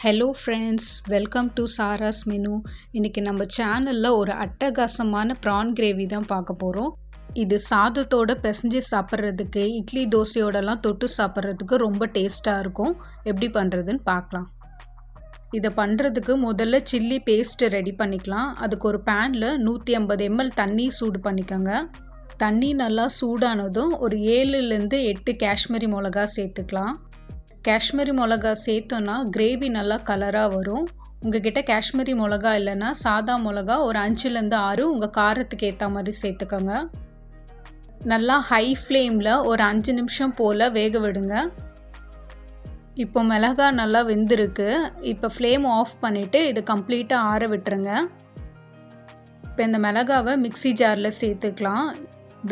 Hello friends, welcome to Sara's menu. இன்றைக்கி நம்ம சேனலில் ஒரு அட்டகாசமான ப்ரான் கிரேவி தான் பார்க்க போகிறோம். இது சாதத்தோடு பிசைஞ்சு சாப்பிட்றதுக்கு, இட்லி தோசையோடலாம் தொட்டு சாப்பிட்றதுக்கு ரொம்ப டேஸ்ட்டாக இருக்கும். எப்படி பண்ணுறதுன்னு பார்க்கலாம். இதை பண்ணுறதுக்கு முதல்ல சில்லி பேஸ்ட்டு ரெடி பண்ணிக்கலாம். அதுக்கு ஒரு பேனில் 150 ml தண்ணி சூடு பண்ணிக்கோங்க. தண்ணி நல்லா சூடானதும் ஒரு 7லேருந்து 8 காஷ்மீரி மிளகா சேர்த்துக்கலாம். காஷ்மீரி மிளகா சேர்த்தோன்னா கிரேவி நல்லா கலராக வரும். உங்கள்கிட்ட காஷ்மீரி மிளகா இல்லைன்னா சாதா மிளகா ஒரு 5லேருந்து 6 உங்கள் காரத்துக்கு ஏற்ற மாதிரி சேர்த்துக்கோங்க. நல்லா ஹை ஃப்ளேமில் ஒரு 5 நிமிஷம் போல் வேக விடுங்க. இப்போ மிளகா நல்லா வெந்திருக்கு. இப்போ ஃப்ளேம் ஆஃப் பண்ணிவிட்டு இதை கம்ப்ளீட்டாக ஆற விட்டுருங்க. இப்போ இந்த மிளகாவை மிக்ஸி ஜாரில் சேர்த்துக்கலாம்.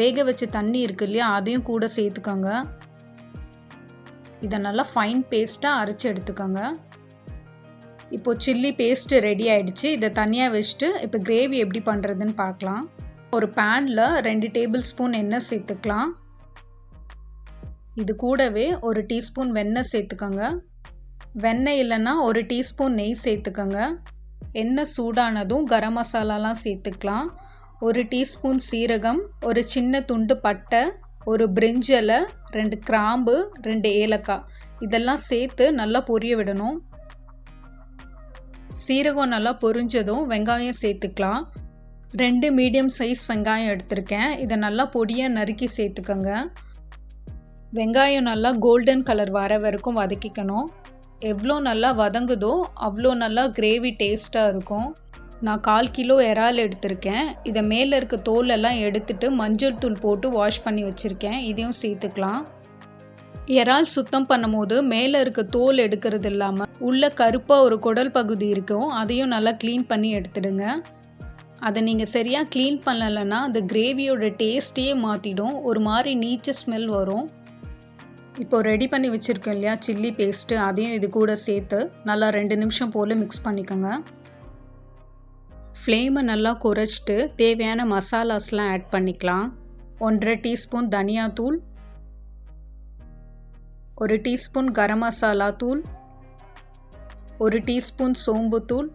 வேக வச்ச தண்ணி இருக்கு இல்லையா, அதையும் கூட சேர்த்துக்கோங்க. இதை நல்லா ஃபைன் பேஸ்ட்டாக அரைச்சி எடுத்துக்கோங்க. இப்போது சில்லி பேஸ்ட்டு ரெடி ஆகிடுச்சு. இதை தனியாக வச்சுட்டு இப்போ கிரேவி எப்படி பண்ணுறதுன்னு பார்க்கலாம். ஒரு பேனில் 2 டேபிள் ஸ்பூன் எண்ணெய் சேர்த்துக்கலாம். இது கூடவே ஒரு டீஸ்பூன் வெண்ணெய் சேர்த்துக்கோங்க. வெண்ணெய் இல்லைன்னா ஒரு டீஸ்பூன் நெய் சேர்த்துக்கோங்க. எண்ணெய் சூடானதும் கரம் மசாலாலாம் சேர்த்துக்கலாம். ஒரு டீஸ்பூன் சீரகம், ஒரு சின்ன துண்டு பட்டை, ஒரு பிரிஞ்சலை, 2 கிராம்பு, 2 ஏலக்காய் இதெல்லாம் சேர்த்து நல்லா பொரிய விடணும். சீரகம் நல்லா பொரிஞ்சதும் வெங்காயம் சேர்த்துக்கலாம். 2 மீடியம் சைஸ் வெங்காயம் எடுத்திருக்கேன். இதை நல்லா பொடியாக நறுக்கி சேர்த்துக்கோங்க. வெங்காயம் நல்லா கோல்டன் கலர் வர வரைக்கும் வதக்கிக்கணும். எவ்வளோ நல்லா வதங்குதோ அவ்வளோ நல்லா கிரேவி டேஸ்ட்டாக இருக்கும். நான் 1/4 கிலோ எறால் எடுத்திருக்கேன். இதை மேலே இருக்க தோலெல்லாம் எடுத்துட்டு மஞ்சள் தூள் போட்டு வாஷ் பண்ணி வச்சுருக்கேன். இதையும் சேர்த்துக்கலாம். எறால் சுத்தம் பண்ணும் போது மேலே இருக்க தோல் எடுக்கிறது இல்லாமல் உள்ள கருப்பாக ஒரு குடல் பகுதி இருக்கும், அதையும் நல்லா க்ளீன் பண்ணி எடுத்துடுங்க. அதை நீங்கள் சரியாக க்ளீன் பண்ணலைன்னா அந்த கிரேவியோட டேஸ்ட்டையே மாற்றிடும். ஒரு மாதிரி நீச்ச ஸ்மெல் வரும். இப்போது ரெடி பண்ணி வச்சுருக்கோம் இல்லையா சில்லி பேஸ்ட்டு, அதையும் இது கூட சேர்த்து நல்லா 2 நிமிஷம் போல் மிக்ஸ் பண்ணிக்கோங்க. ஃப்ளேமை நல்லா குறைச்சிட்டு தேவையான மசாலாஸ்லாம் ஆட் பண்ணிக்கலாம். 1.5 டீஸ்பூன் தனியாத்தூள், 1 டீஸ்பூன் கரம் மசாலா தூள், 1 டீஸ்பூன் சோம்புத்தூள்,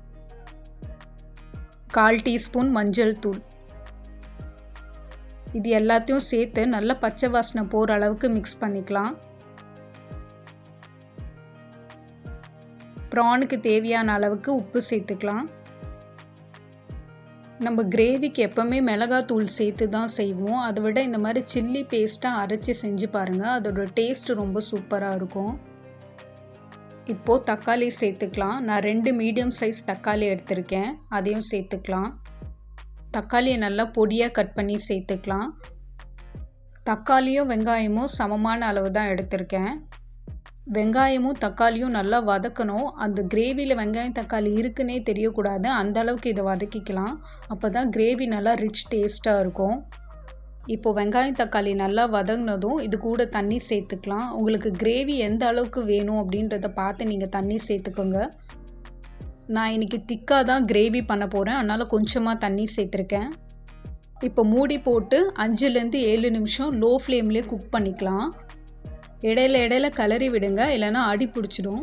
1/4 டீஸ்பூன் மஞ்சள் தூள். இது எல்லாத்தையும் சேர்த்து நல்லா பச்சை வாசனை போகிற அளவுக்கு மிக்ஸ் பண்ணிக்கலாம். ப்ரானுக்கு தேவையான அளவுக்கு உப்பு சேர்த்துக்கலாம். நம்ம கிரேவிக்கு எப்போவுமே மிளகாத்தூள் சேர்த்து தான் செய்வோம். அதை விட இந்த மாதிரி சில்லி பேஸ்ட்டாக அரைச்சி செஞ்சு பாருங்கள். அதோட டேஸ்ட் ரொம்ப சூப்பராக இருக்கும். இப்போது தக்காளி சேர்த்துக்கலாம். நான் 2 மீடியம் சைஸ் தக்காளி எடுத்திருக்கேன். அதையும் சேர்த்துக்கலாம். தக்காளியை நல்லா பொடியாக கட் பண்ணி சேர்த்துக்கலாம். தக்காளியும் வெங்காயமும் சமமான அளவு தான் எடுத்திருக்கேன். வெங்காயமும் தக்காளியும் நல்லா வதக்கணும். அந்த கிரேவியில் வெங்காயம் தக்காளி இருக்குன்னே தெரியக்கூடாது, அந்த அளவுக்கு இதை வதக்கிக்கலாம். அப்போ தான் கிரேவி நல்லா ரிச் டேஸ்ட்டாக இருக்கும். இப்போது வெங்காயம் தக்காளி நல்லா வதங்கினதும் இது கூட தண்ணி சேர்த்துக்கலாம். உங்களுக்கு கிரேவி எந்த அளவுக்கு வேணும் அப்படின்றத பார்த்து நீங்கள் தண்ணி சேர்த்துக்கோங்க. நான் இன்றைக்கி திக்காக தான் கிரேவி பண்ண போகிறேன், அதனால் கொஞ்சமாக தண்ணி சேர்த்துருக்கேன். இப்போ மூடி போட்டு 5லேருந்து 7 நிமிஷம் லோ ஃப்ளேம்லேயே குக் பண்ணிக்கலாம். இடையில கிளறி விடுங்க, இல்லைன்னா அடி பிடிச்சிடும்.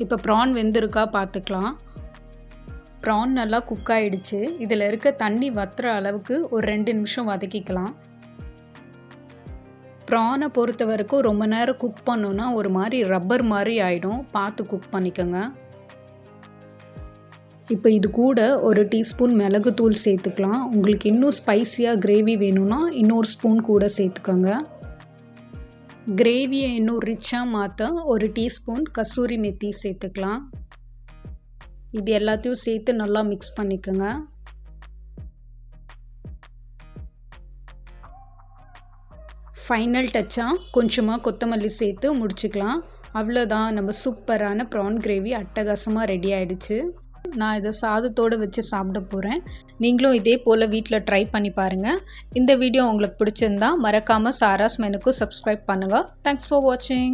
இப்போ ப்ரான் வெந்திருக்கா பார்த்துக்கலாம். ப்ரான் நல்லா குக் ஆகிடுச்சு. இதில் இருக்க தண்ணி வத்துற அளவுக்கு ஒரு 2 நிமிஷம் வதக்கிக்கலாம். ப்ரானை பொறுத்த வரைக்கும் ரொம்ப நேரம் குக் பண்ணோன்னா ஒரு மாதிரி ரப்பர் மாதிரி ஆகிடும், பார்த்து குக் பண்ணிக்கோங்க. இப்போ இது கூட ஒரு டீஸ்பூன் மிளகுத்தூள் சேர்த்துக்கலாம். உங்களுக்கு இன்னும் ஸ்பைஸியாக கிரேவி வேணும்னா இன்னொரு ஸ்பூன் கூட சேர்த்துக்கோங்க. கிரேவியை இன்னும் ரிச்சாக மாற்ற ஒரு டீஸ்பூன் கசூரி மெத்தி சேர்த்துக்கலாம். இது எல்லாத்தையும் சேர்த்து நல்லா மிக்ஸ் பண்ணிக்கோங்க. ஃபைனல் டச்சாக கொஞ்சமாக கொத்தமல்லி சேர்த்து முடிச்சுக்கலாம். அவ்வளோதான், நம்ம சூப்பரான ப்ரான் கிரேவி அட்டகாசமாக ரெடி ஆகிடுச்சு. நான் இதை சாதத்தோடு வச்சு சாப்பிட போகிறேன். நீங்களும் இதே போல் வீட்டில் ட்ரை பண்ணி பாருங்கள். இந்த வீடியோ உங்களுக்கு பிடிச்சிருந்தா மறக்காமல் சாராஸ் மெனுக்கு சப்ஸ்கிரைப் பண்ணுங்கள். தேங்க்ஸ் ஃபார் வாட்சிங்.